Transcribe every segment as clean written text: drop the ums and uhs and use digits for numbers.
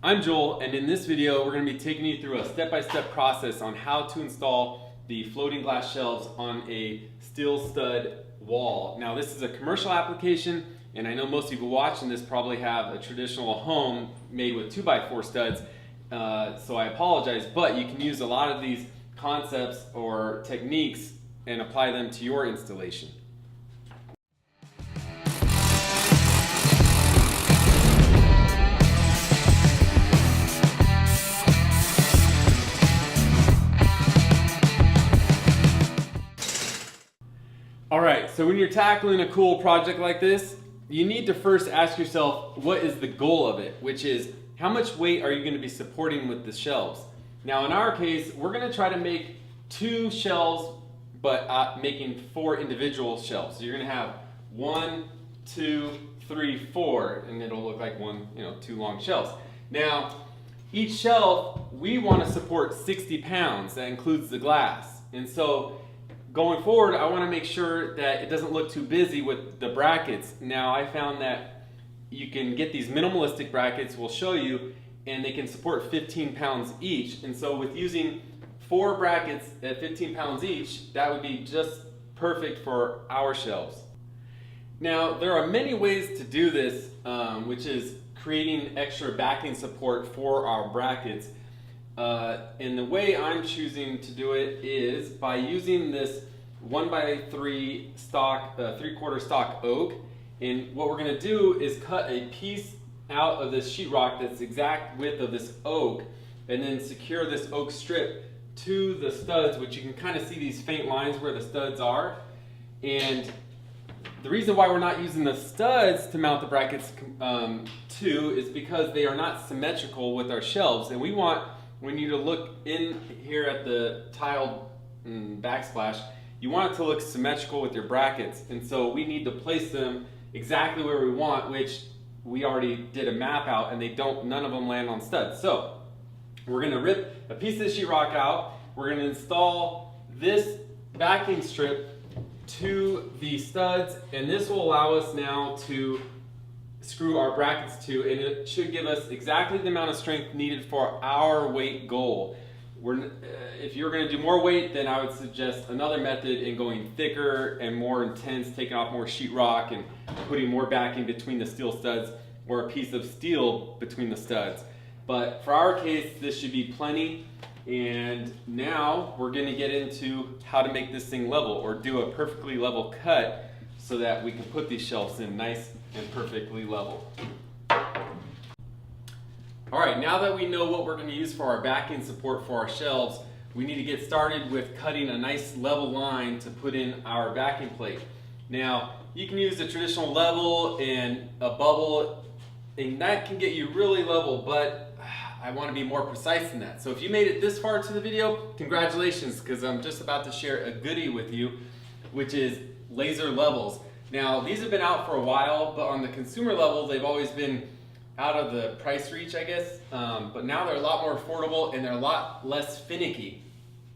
I'm Joel, and in this video we're going to be taking you through a step-by-step process on how to install the floating glass shelves on a steel stud wall. Now this is a commercial application, and I know most people watching this probably have a traditional home made with 2x4 studs, so I apologize, but you can use a lot of these concepts or techniques and apply them to your installation. Alright, so when you're tackling a cool project like this, you need to first ask yourself, what is the goal of it? Which is, how much weight are you going to be supporting with the shelves? Now in our case, we're going to try to make 2 shelves, but making 4 individual shelves. So you're going to have 1, 2, 3, 4, and it'll look like 2 long shelves. Now, each shelf, we want to support 60 pounds. That includes the glass. And so going forward, I want to make sure that it doesn't look too busy with the brackets. Now, I found that you can get these minimalistic brackets, we'll show you, and they can support 15 pounds each. And so with using 4 brackets at 15 pounds each, that would be just perfect for our shelves. Now, there are many ways to do this, which is creating extra backing support for our brackets. And the way I'm choosing to do it is by using this 1x3 stock, 3/4 stock oak. And what we're going to do is cut a piece out of this sheetrock that's the exact width of this oak, and then secure this oak strip to the studs, which you can kind of see these faint lines where the studs are. And the reason why we're not using the studs to mount the brackets to is because they are not symmetrical with our shelves, and we want, when you to look in here at the tiled backsplash, you want it to look symmetrical with your brackets. And so we need to place them exactly where we want, which we already did a map out, and none of them land on studs. So we're gonna rip a piece of the sheetrock out. We're gonna install this backing strip to the studs, and this will allow us now to screw our brackets to, and it should give us exactly the amount of strength needed for our weight goal. If you're going to do more weight, then I would suggest another method in going thicker and more intense, taking off more sheetrock and putting more backing between the steel studs, or a piece of steel between the studs. But for our case, this should be plenty. And now we're going to get into how to make this thing level, or do a perfectly level cut so that we can put these shelves in nice and perfectly level. Alright, now that we know what we're going to use for our backing support for our shelves, we need to get started with cutting a nice level line to put in our backing plate. Now, you can use a traditional level and a bubble, and that can get you really level, but I want to be more precise than that. So if you made it this far to the video, congratulations, because I'm just about to share a goodie with you, which is laser levels. Now, these have been out for a while, but on the consumer level, they've always been out of the price reach, I guess. But now they're a lot more affordable, and they're a lot less finicky.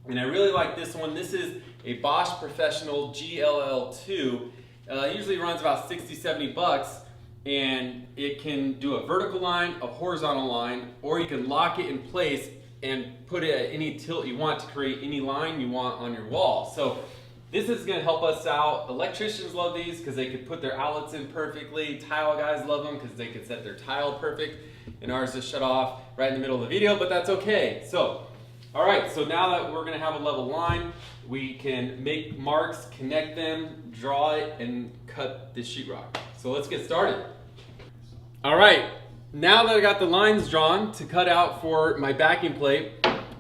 And I really like this one. This is a Bosch Professional GLL2. Usually runs about 60, 70 bucks, and it can do a vertical line, a horizontal line, or you can lock it in place and put it at any tilt you want to create any line you want on your wall. So this is going to help us out. Electricians love these because they could put their outlets in perfectly. Tile guys love them because they could set their tile perfect. And ours is shut off right in the middle of the video, but that's okay. So, all right, so now that we're going to have a level line, we can make marks, connect them, draw it, and cut the sheetrock. So let's get started. All right, now that I got the lines drawn to cut out for my backing plate,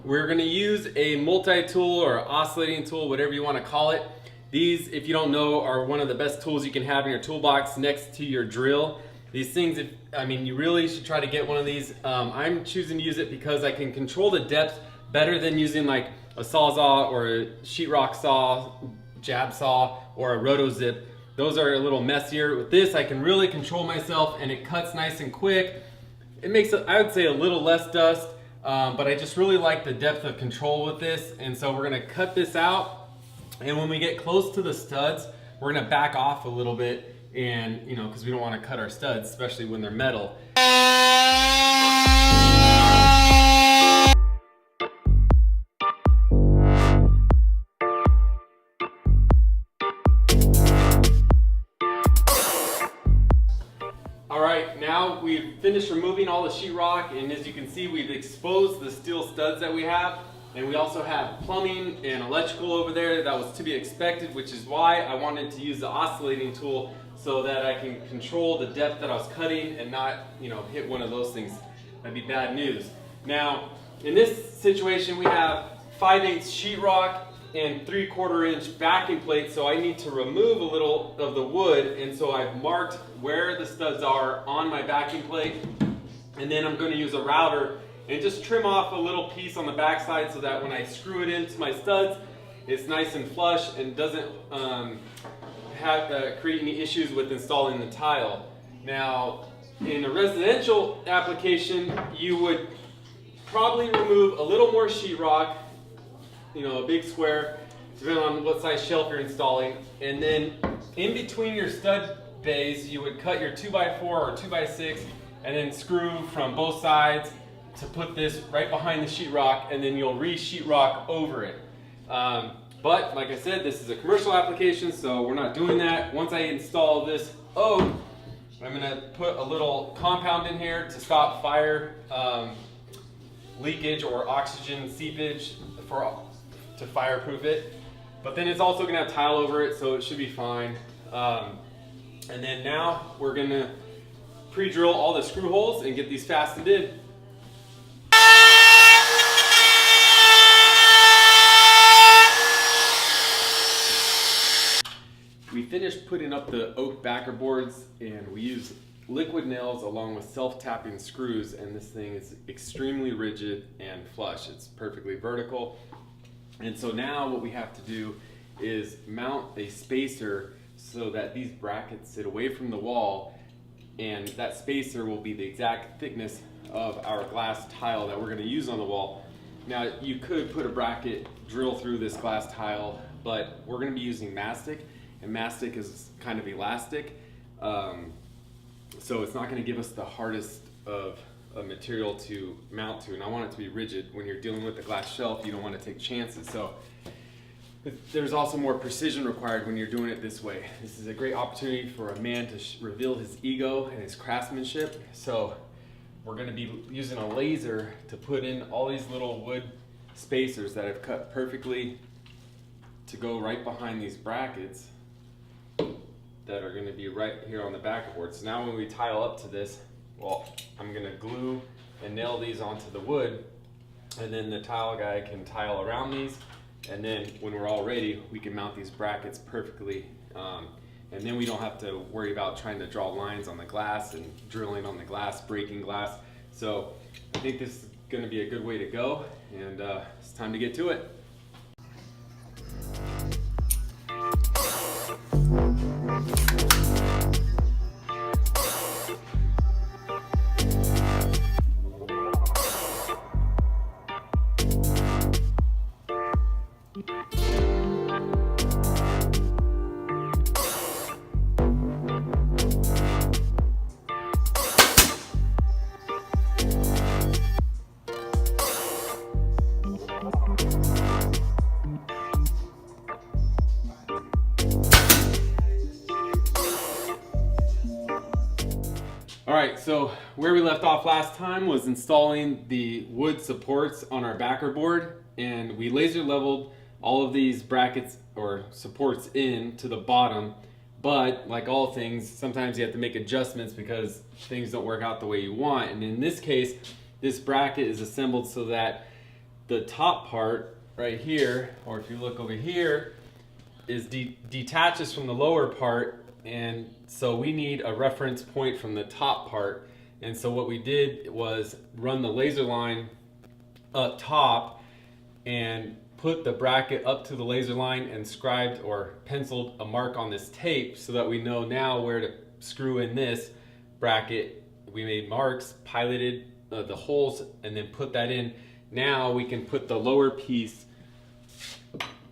we're going to use a multi-tool or oscillating tool, whatever you want to call it. These, if you don't know, are one of the best tools you can have in your toolbox next to your drill. These things, you really should try to get one of these. I'm choosing to use it because I can control the depth better than using like a Sawzall or a sheetrock saw, jab saw, or a roto-zip. Those are a little messier. With this, I can really control myself, and it cuts nice and quick. It makes, I would say, a little less dust. But I just really like the depth of control with this, and so we're going to cut this out, and when we get close to the studs, we're going to back off a little bit, and because we don't want to cut our studs, especially when they're metal. finished removing all the sheetrock, and as you can see, we've exposed the steel studs that we have, and we also have plumbing and electrical over there that was to be expected, which is why I wanted to use the oscillating tool so that I can control the depth that I was cutting and not, hit one of those things. That'd be bad news. Now, in this situation, we have 5/8 sheetrock and 3/4 inch backing plate, so I need to remove a little of the wood, and so I've marked where the studs are on my backing plate, and then I'm going to use a router and just trim off a little piece on the back side so that when I screw it into my studs, it's nice and flush and doesn't create any issues with installing the tile. Now, in a residential application, you would probably remove a little more sheetrock, a big square, depending on what size shelf you're installing, and then in between your stud bays, you would cut your 2x4 or 2x6 and then screw from both sides to put this right behind the sheetrock, and then you'll re-sheetrock over it. But like I said, this is a commercial application, so we're not doing that. Once I install this oak, I'm gonna put a little compound in here to stop fire leakage or oxygen seepage to fireproof it. But then it's also gonna have tile over it, so it should be fine. And then now we're gonna pre-drill all the screw holes and get these fastened in. We finished putting up the oak backer boards, and we use liquid nails along with self-tapping screws, and this thing is extremely rigid and flush. It's perfectly vertical. And so now what we have to do is mount a spacer so that these brackets sit away from the wall, and that spacer will be the exact thickness of our glass tile that we're going to use on the wall. Now, you could put a bracket drill through this glass tile, but we're going to be using mastic, and mastic is kind of elastic, so it's not going to give us the hardest of a material to mount to, and I want it to be rigid. When you're dealing with the glass shelf, you don't want to take chances. So there's also more precision required when you're doing it this way. This is a great opportunity for a man to reveal his ego and his craftsmanship. So we're going to be using a laser to put in all these little wood spacers that I've cut perfectly to go right behind these brackets that are going to be right here on the backer board. So now when we tile up to this, well, I'm going to glue and nail these onto the wood, and then the tile guy can tile around these, and then when we're all ready, we can mount these brackets perfectly, and then we don't have to worry about trying to draw lines on the glass and drilling on the glass, breaking glass. So I think this is going to be a good way to go, and it's time to get to it. Alright, so where we left off last time was installing the wood supports on our backer board, and we laser leveled all of these brackets or supports in to the bottom, but like all things, sometimes you have to make adjustments because things don't work out the way you want. And in this case, this bracket is assembled so that the top part right here, or if you look over here, is detaches from the lower part, and so we need a reference point from the top part. And so what we did was run the laser line up top and put the bracket up to the laser line and scribed or penciled a mark on this tape so that we know now where to screw in this bracket. We made marks, piloted the holes, and then put that in. Now we can put the lower piece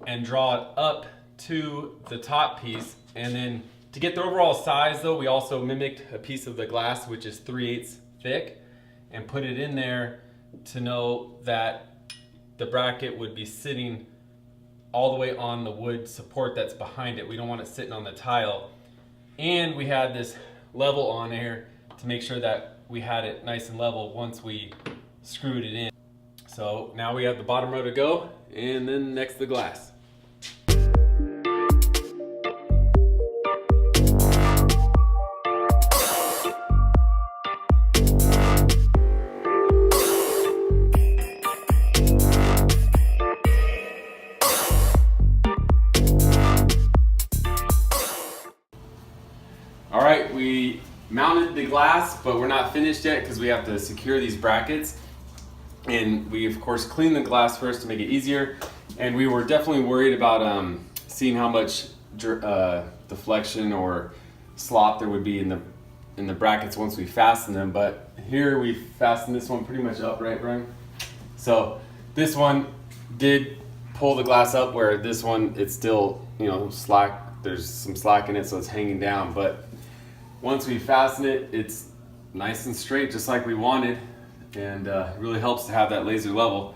and draw it up to the top piece. And then to get the overall size though, we also mimicked a piece of the glass which is 3/8 thick and put it in there to know that the bracket would be sitting all the way on the wood support that's behind it. We don't want it sitting on the tile. And we had this level on here to make sure that we had it nice and level once we screwed it in. So now we have the bottom row to go, and then next the glass. All right, we mounted the glass, but we're not finished yet because we have to secure these brackets. And we of course cleaned the glass first to make it easier. And we were definitely worried about seeing how much deflection or slop there would be in the brackets once we fasten them. But here we fastened this one pretty much up, right, Brian? So this one did pull the glass up, where this one, it's still, you know, slack. There's some slack in it, so it's hanging down. But once we fasten it, it's nice and straight, just like we wanted. And it really helps to have that laser level.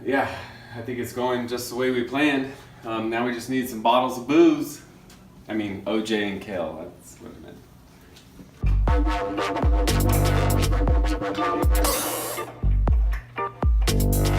Yeah, I think it's going just the way we planned. Now we just need some bottles of booze. I mean, OJ and Kale, that's what I meant.